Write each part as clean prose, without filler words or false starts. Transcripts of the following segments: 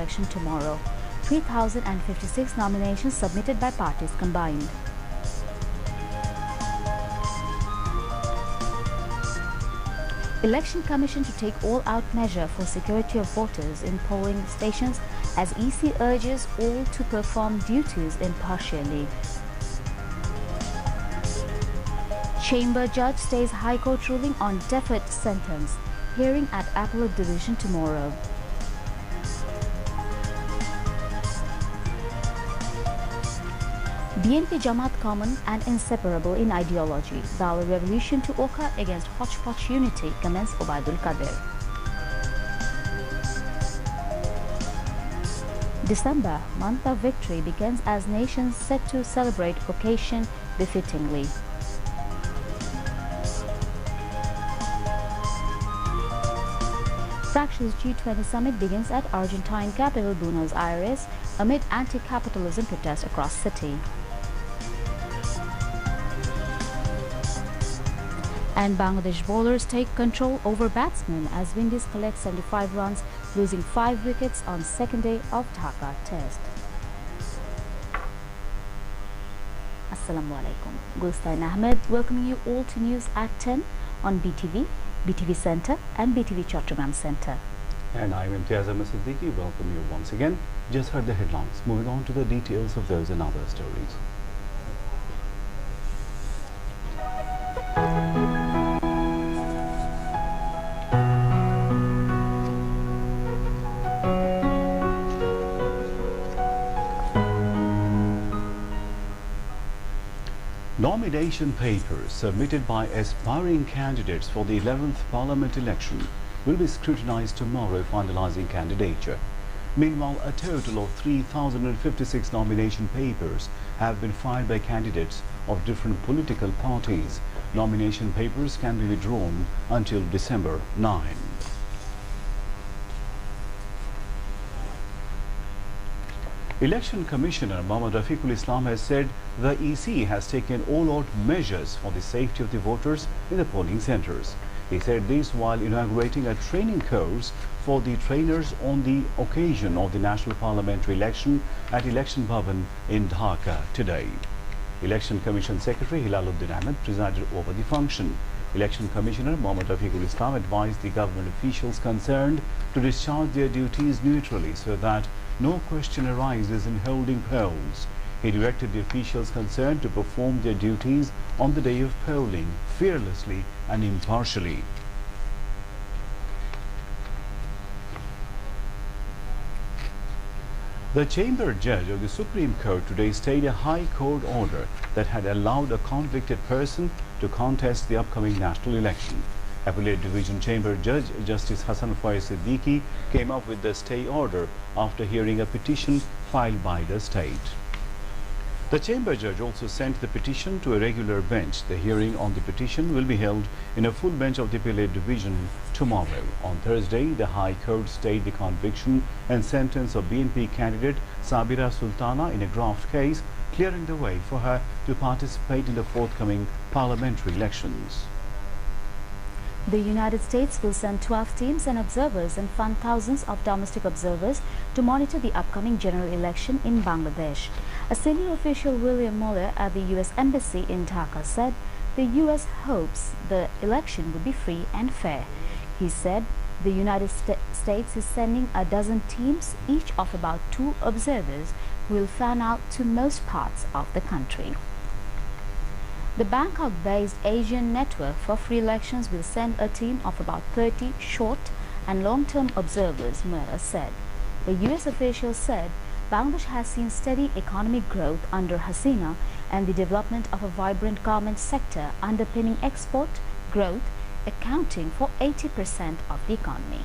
election tomorrow. 3,056 nominations submitted by parties combined. Election Commission to take all-out measure for security of voters in polling stations as EC urges all to perform duties impartially. Chamber judge stays High Court ruling on deferred sentence. Hearing at Appellate Division tomorrow. BNP Jamaat common and inseparable in ideology. Vow a revolution to occur against hodgepodge unity, comments Obaidul Qadir. December, month of victory, begins as nations set to celebrate occasion befittingly. Fractious G20 summit begins at Argentine capital Buenos Aires amid anti-capitalism protests across city. And Bangladesh bowlers take control over batsmen as Windies collect 75 runs, losing 5 wickets on second day of Dhaka Test. Assalamu alaikum. Gulstain Ahmed welcoming you all to news at 10 on BTV, BTV Center and BTV Chattogram Center. And I am Imtiaz Ahmed Siddiqui. Welcome you once again. Just heard the headlines. Moving on to the details of those and other stories. Nomination papers submitted by aspiring candidates for the 11th Parliament election will be scrutinized tomorrow, finalizing candidature. Meanwhile, a total of 3,056 nomination papers have been filed by candidates of different political parties. Nomination papers can be withdrawn until December 9. Election Commissioner Mohammad Rafiqul Islam has said the EC has taken all-out measures for the safety of the voters in the polling centres. He said this while inaugurating a training course for the trainers on the occasion of the National Parliamentary election at Election Bhavan in Dhaka today. Election Commission Secretary Hilaluddin Ahmed presided over the function. Election Commissioner Mohammad Rafiqul Islam advised the government officials concerned to discharge their duties neutrally so that no question arises in holding polls. He directed the officials concerned to perform their duties on the day of polling fearlessly and impartially. The Chamber Judge of the Supreme Court today stayed a High Court order that had allowed a convicted person to contest the upcoming national election. Appellate Division Chamber Judge Justice Hassan Faiz Siddiqui came up with the stay order after hearing a petition filed by the state. The Chamber Judge also sent the petition to a regular bench. The hearing on the petition will be held in a full bench of the Appellate Division tomorrow. On Thursday, the High Court stayed the conviction and sentence of BNP candidate Sabira Sultana in a graft case, clearing the way for her to participate in the forthcoming parliamentary elections. The United States will send 12 teams and observers and fund thousands of domestic observers to monitor the upcoming general election in Bangladesh. A senior official, William Muller, at the U.S. Embassy in Dhaka said the U.S. hopes the election will be free and fair. He said the United States is sending a dozen teams, each of about 2 observers, who will fan out to most parts of the country. The Bangkok-based Asian Network for Free Elections will send a team of about 30 short and long-term observers, Muller said. The U.S. official said Bangladesh has seen steady economic growth under Hasina and the development of a vibrant garment sector underpinning export growth, accounting for 80% of the economy.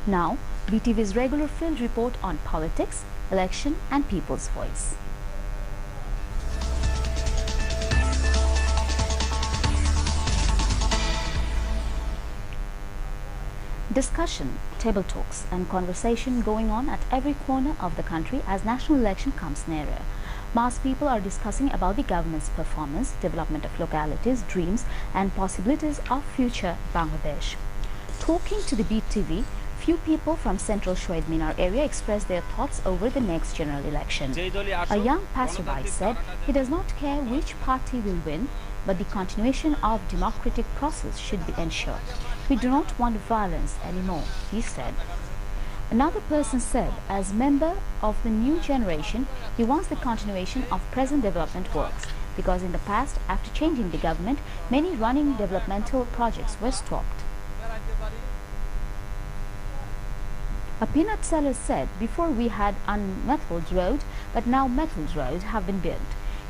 Now, BTV's regular field report on politics, election and people's voice. Discussion, table talks and conversation going on at every corner of the country as national election comes nearer. Mass people are discussing about the government's performance, development of localities, dreams and possibilities of future Bangladesh. Talking to the BTV, few people from central Shoaib Minar area expressed their thoughts over the next general election. A young passerby said he does not care which party will win, but the continuation of democratic process should be ensured. We do not want violence anymore, he said. Another person said, as member of the new generation, he wants the continuation of present development works, because in the past, after changing the government, many running developmental projects were stopped. A peanut seller said, before we had unmetalled road, but now metalled roads have been built.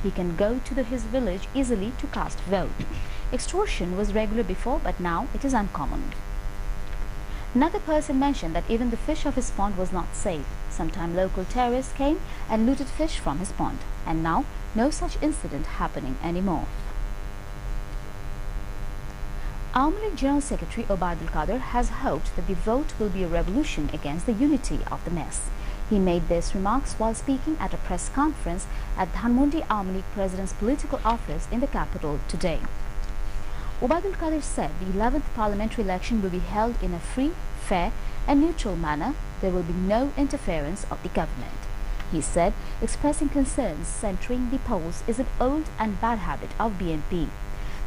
He can go to his village easily to cast vote. Extortion was regular before, but now it is uncommon. Another person mentioned that even the fish of his pond was not safe. Sometime local terrorists came and looted fish from his pond, and now no such incident happening anymore. Awami League General Secretary Obaidul Qadir has hoped that the vote will be a revolution against the unity of the mess. He made these remarks while speaking at a press conference at Dhanmondi Awami League President's political office in the capital today. Obaidul Qadir said the 11th parliamentary election will be held in a free, fair and neutral manner. There will be no interference of the government. He said expressing concerns centering the polls is an old and bad habit of BNP.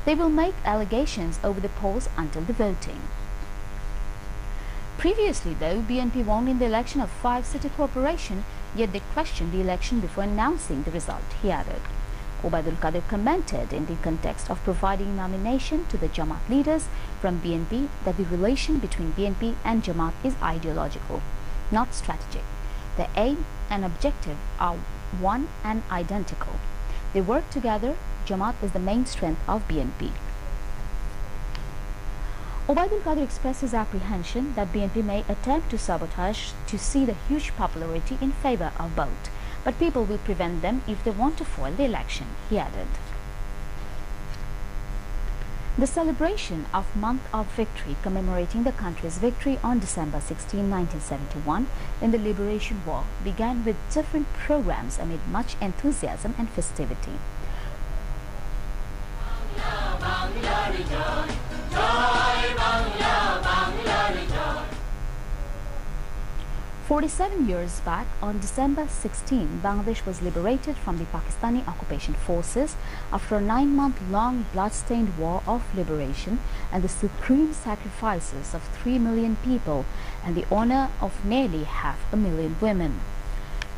They will make allegations over the polls until the voting. Previously, though, BNP won in the election of 5 city corporations, yet they questioned the election before announcing the result, he added. Obaidul Qadir commented in the context of providing nomination to the Jamaat leaders from BNP that the relation between BNP and Jamaat is ideological, not strategic. The aim and objective are one and identical. They work together. Jamaat is the main strength of BNP. Obaidul Qadir expressed his apprehension that BNP may attempt to sabotage to see the huge popularity in favor of both, but people will prevent them if they want to foil the election, he added. The celebration of Month of Victory, commemorating the country's victory on December 16, 1971 in the Liberation War, began with different programs amid much enthusiasm and festivity. 47 years back, on December 16, Bangladesh was liberated from the Pakistani occupation forces after a 9-month-long blood-stained war of liberation and the supreme sacrifices of 3 million people and the honor of nearly 500,000 women.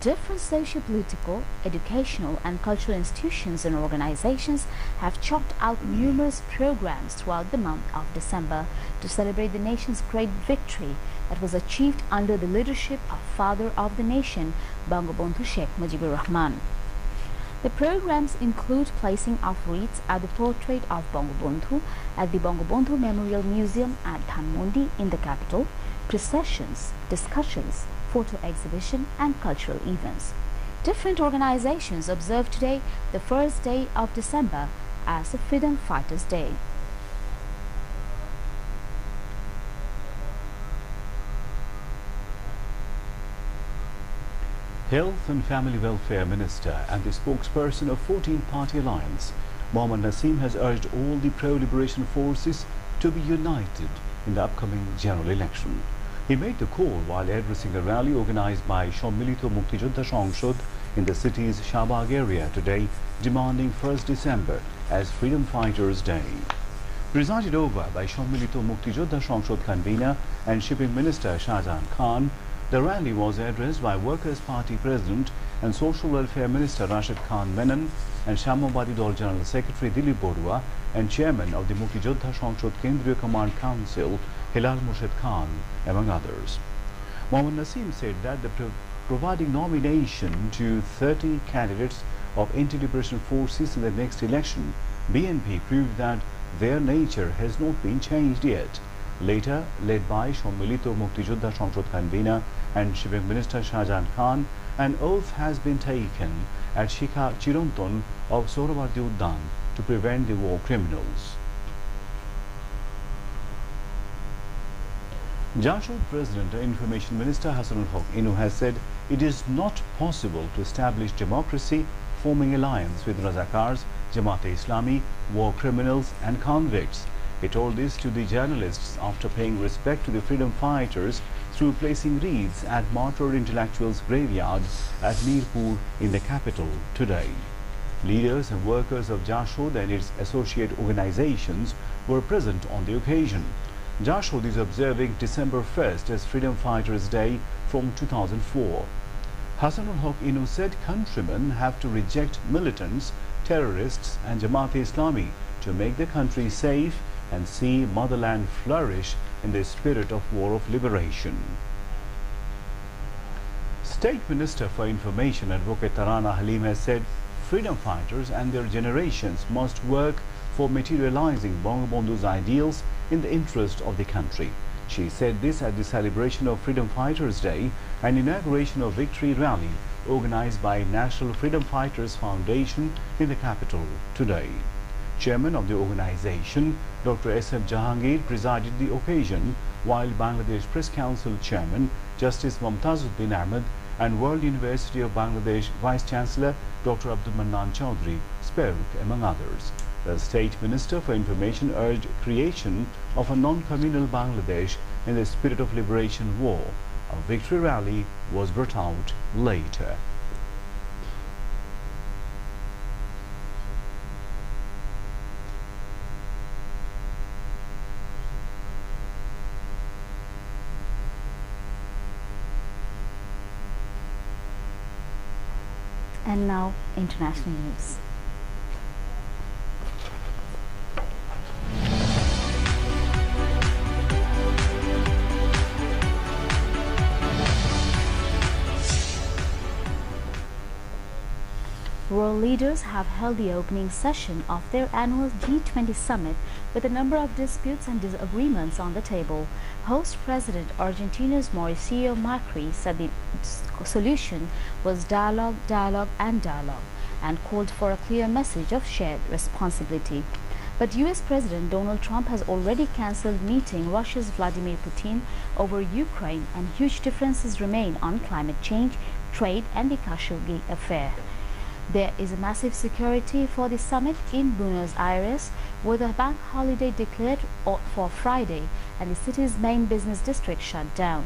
Different socio-political, educational and cultural institutions and organizations have chalked out numerous programs throughout the month of December to celebrate the nation's great victory that was achieved under the leadership of Father of the Nation, Bangabandhu Sheikh Mujibur Rahman. The programs include placing of wreaths at the portrait of Bangabandhu at the Bangabandhu Memorial Museum at Dhanmondi in the capital, processions, discussions, photo exhibition and cultural events. Different organizations observe today, the first day of December, as the Freedom Fighters' Day. Health and Family Welfare Minister and the spokesperson of 14th Party Alliance, Mohammad Naseem, has urged all the pro-liberation forces to be united in the upcoming general election. He made the call while addressing a rally organized by Sammilito Muktijoddha Sangshad in the city's Shahbag area today, demanding 1st December as Freedom Fighters' Day. Presided over by Sammilito Muktijoddha Sangshad convener and Shipping Minister Shahjahan Khan, the rally was addressed by Workers' Party President and Social Welfare Minister Rashid Khan Menon and Shamawadi Dol General Secretary Dilip Borua and Chairman of the Muktijoddha Sangshad Kendriya Command Council Hilal Murshid Khan, among others. Mohammad Naseem said that the providing nomination to 30 candidates of anti-liberation forces in the next election, BNP proved that their nature has not been changed yet. Later, led by Sammilito Muktijoddha Sangshad convener and Shipping Minister Shahjahan Khan, an oath has been taken at Shikha Chiranton of Sohrawardi Uddan to prevent the war criminals. Jashud President and Information Minister Hasanul Haq Inu has said it is not possible to establish democracy forming alliance with Razakars, Jamaat-e-Islami, war criminals and convicts, He told this to the journalists after paying respect to the freedom fighters through placing wreaths at martyred intellectuals' graveyard at Mirpur in the capital today. Leaders and workers of Jashod and its associate organizations were present on the occasion. Jashod is observing December 1st as Freedom Fighters Day from 2004. Hasanul Haq Inu said countrymen have to reject militants, terrorists and Jamaat-e-Islami to make the country safe and see motherland flourish in the spirit of war of liberation. State Minister for Information Advocate Tarana Halim has said freedom fighters and their generations must work for materializing Bangabandhu's ideals in the interest of the country. She said this at the celebration of Freedom Fighters Day and inauguration of Victory Rally organized by National Freedom Fighters Foundation in the capital today. Chairman of the organization, Dr. S.F. Jahangir, presided the occasion, while Bangladesh Press Council Chairman, Justice Mumtazuddin Ahmed, and World University of Bangladesh Vice-Chancellor, Dr. Abdul Mannan Chaudhry, spoke, among others. The State Minister for Information urged creation of a non-communal Bangladesh in the spirit of liberation war. A victory rally was brought out later. And now, international news. World leaders have held the opening session of their annual G20 summit with a number of disputes and disagreements on the table. Host President Argentina's Mauricio Macri said the solution was dialogue, dialogue and dialogue, and called for a clear message of shared responsibility. But US President Donald Trump has already cancelled meeting Russia's Vladimir Putin over Ukraine, and huge differences remain on climate change, trade and the Khashoggi affair. There is a massive security for the summit in Buenos Aires, with a bank holiday declared for Friday and the city's main business district shut down.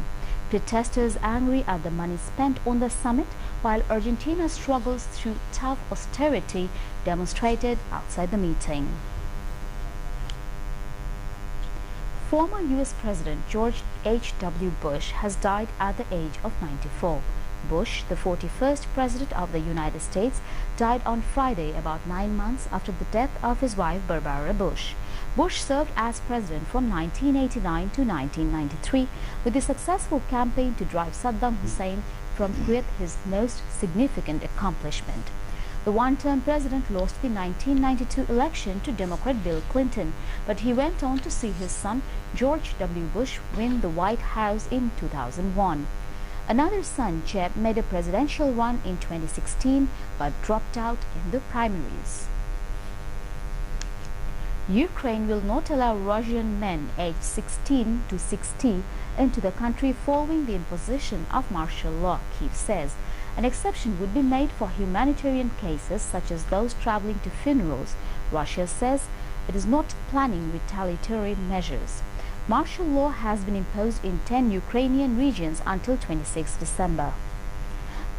Protesters angry at the money spent on the summit, while Argentina struggles through tough austerity demonstrated outside the meeting. Former US President George H.W. Bush has died at the age of 94. Bush, the 41st President of the United States, died on Friday about 9 months after the death of his wife Barbara Bush. Bush served as president from 1989 to 1993 with the successful campaign to drive Saddam Hussein from Kuwait, his most significant accomplishment. The one-term president lost the 1992 election to Democrat Bill Clinton, but he went on to see his son George W. Bush win the White House in 2001. Another son, Jeb, made a presidential run in 2016 but dropped out in the primaries. Ukraine will not allow Russian men aged 16 to 60 into the country following the imposition of martial law, Kyiv says. An exception would be made for humanitarian cases such as those traveling to funerals. Russia says it is not planning retaliatory measures. Martial law has been imposed in 10 Ukrainian regions until 26 December.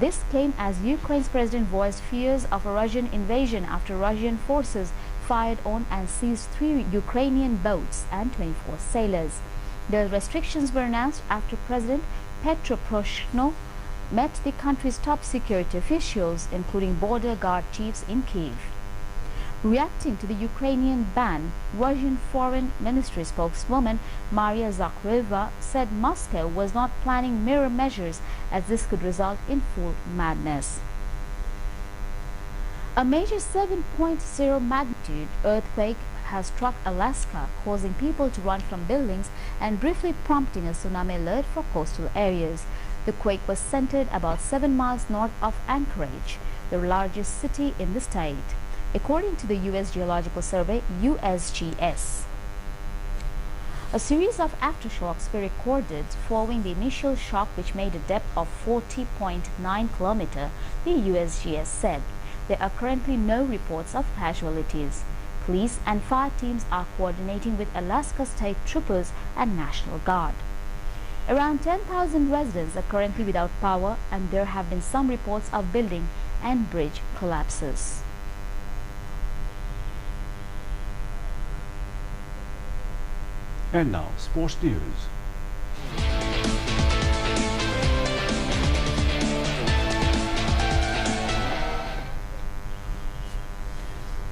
This came as Ukraine's president voiced fears of a Russian invasion after Russian forces fired on and seized 3 Ukrainian boats and 24 sailors. The restrictions were announced after President Petro Poroshenko met the country's top security officials, including border guard chiefs in Kyiv. Reacting to the Ukrainian ban, Russian Foreign Ministry spokeswoman Maria Zakharova said Moscow was not planning mirror measures, as this could result in full madness. A major 7.0 magnitude earthquake has struck Alaska, causing people to run from buildings and briefly prompting a tsunami alert for coastal areas. The quake was centered about 7 miles north of Anchorage, the largest city in the state, according to the U.S. Geological Survey, USGS. A series of aftershocks were recorded following the initial shock, which made a depth of 40.9 kilometers, the USGS said. There are currently no reports of casualties. Police and fire teams are coordinating with Alaska State Troopers and National Guard. Around 10,000 residents are currently without power, and there have been some reports of building and bridge collapses. And now, sports news.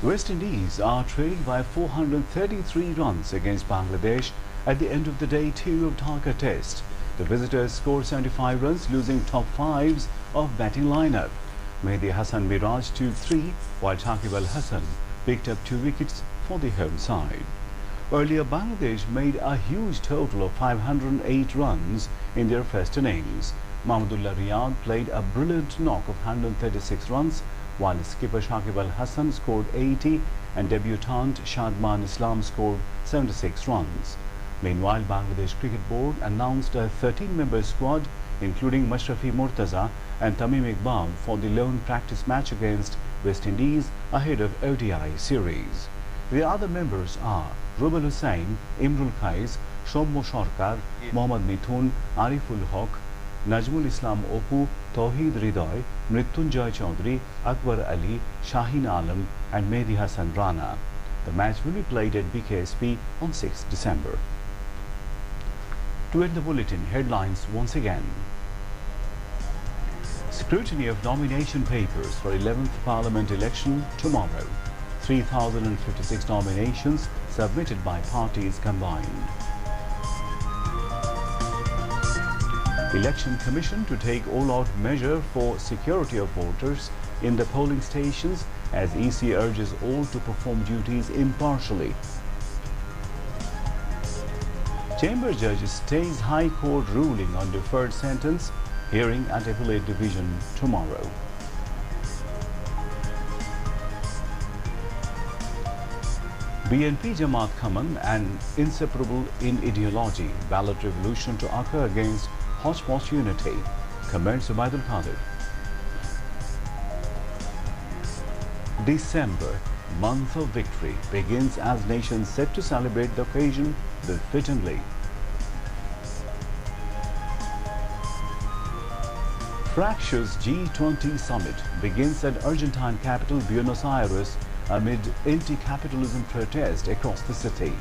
West Indies are trailing by 433 runs against Bangladesh at the end of the day 2 of Dhaka Test. The visitors scored 75 runs, losing top fives of batting lineup. Mehdi Hassan Miraj took 3, while Shakib Al Hassan picked up 2 wickets for the home side. Earlier, Bangladesh made a huge total of 508 runs in their first innings. Mahmudullah Riyad played a brilliant knock of 136 runs, while skipper Shakib Al Hassan scored 80 and debutant Shadman Islam scored 76 runs. Meanwhile, Bangladesh Cricket Board announced a 13-member squad, including Mashrafi Murtaza and Tamim Iqbal, for the lone practice match against West Indies ahead of ODI series. The other members are Rubal Hussain, Imrul Qais, Shommo Sarkar, Mohammad Mithun, Ariful Haq, Najmul Islam Opu, Tawheed Ridoy, Mrityunjay Chaudhary, Akbar Ali, Shaheen Alam and Mehdi Hassan Rana. The match will be played at BKSP on 6 December. To end the bulletin, headlines once again. Scrutiny of nomination papers for 11th Parliament election tomorrow. 3,056 nominations submitted by parties combined. Election Commission to take all-out measure for security of voters in the polling stations as EC urges all to perform duties impartially. Chamber Judge stays High Court ruling on deferred sentence, hearing at Appellate Division tomorrow. BNP Jamaat Kaman and inseparable in ideology, ballot revolution to occur against Hodgepodge unity, comments Zubaidul Qadir. December, month of victory, begins as nations set to celebrate the occasion with fit and lead. Fractious G20 summit begins at Argentine capital Buenos Aires amid anti-capitalism protest across the city.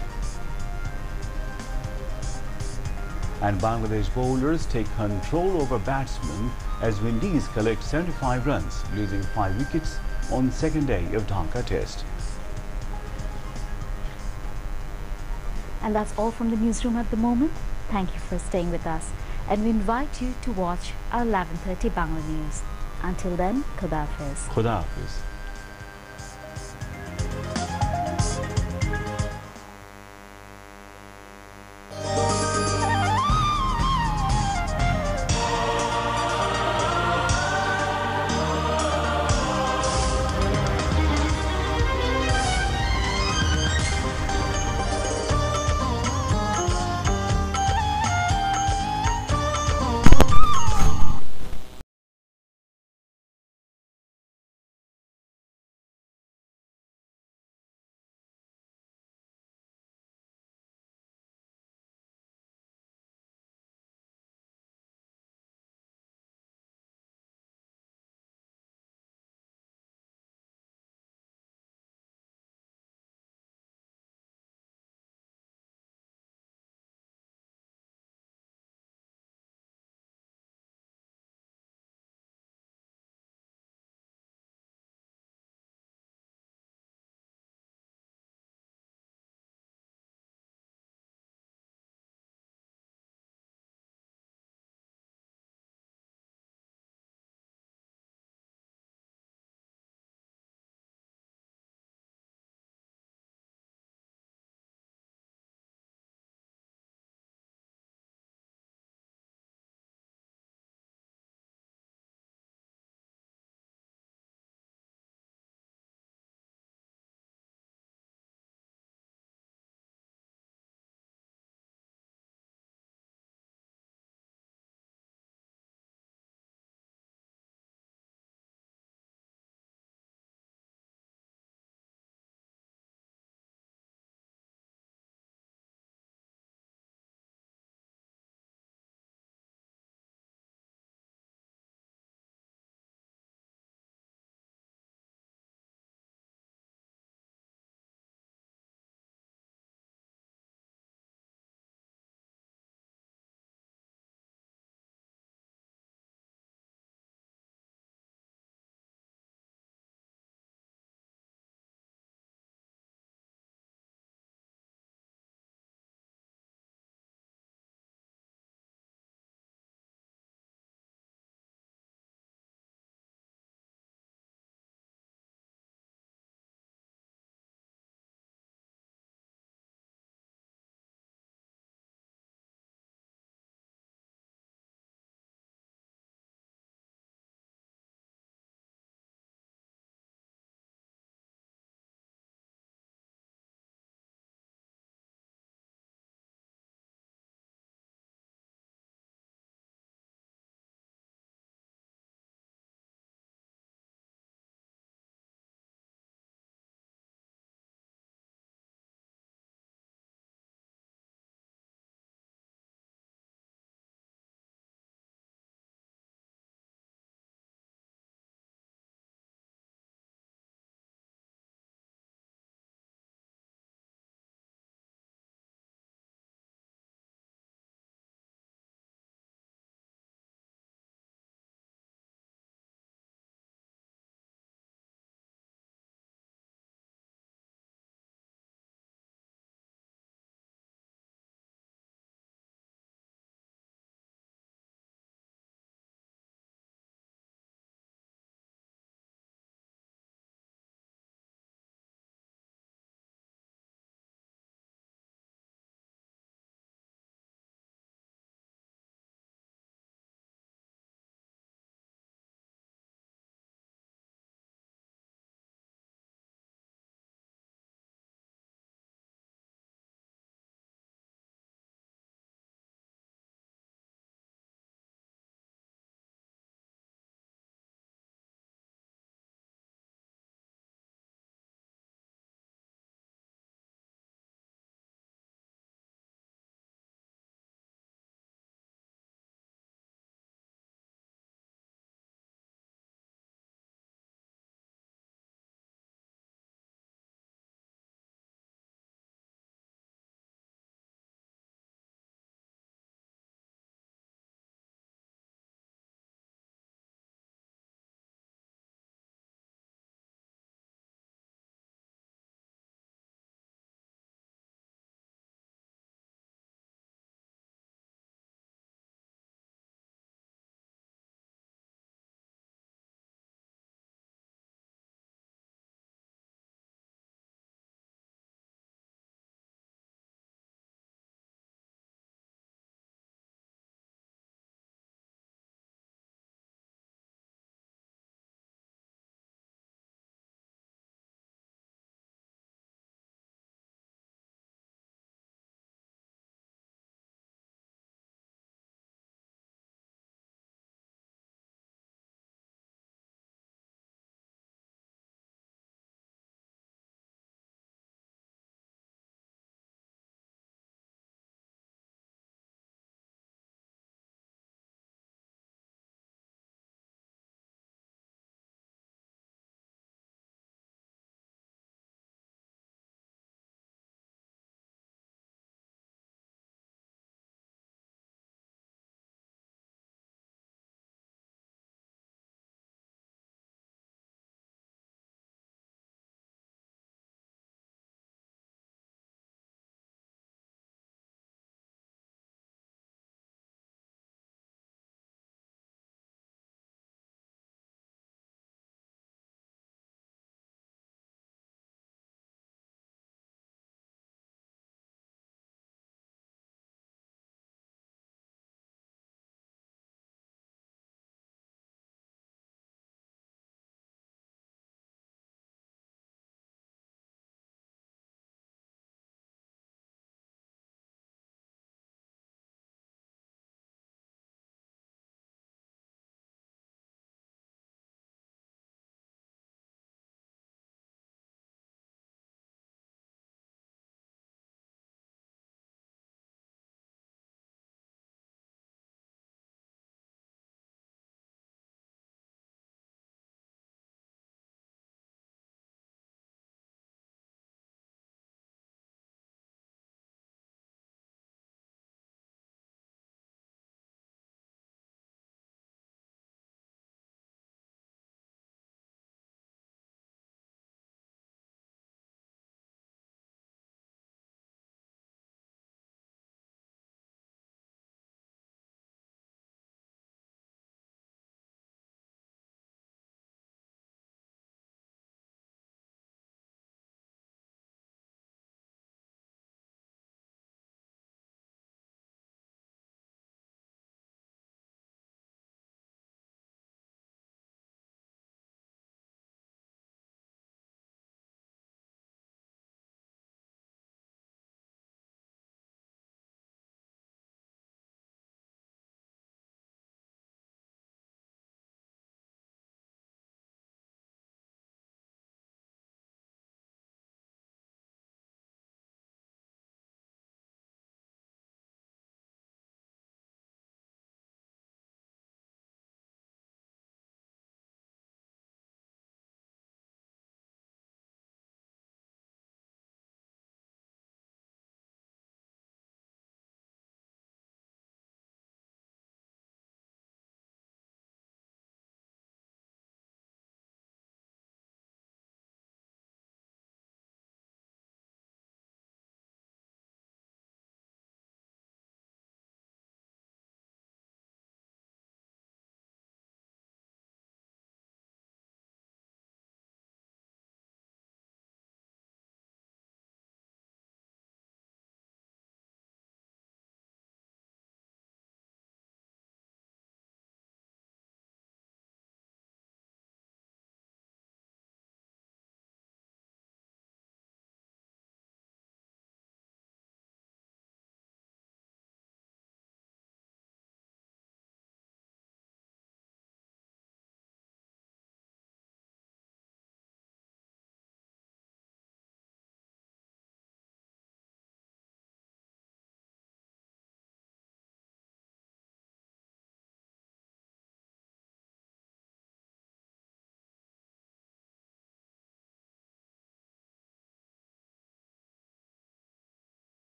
And Bangladesh bowlers take control over batsmen as Windies collect 75 runs, losing 5 wickets on second day of Dhaka Test. And that's all from the newsroom at the moment. Thank you for staying with us, and we invite you to watch our 11:30 Bangla News. Until then, Khuda Hafiz. Khuda Hafiz.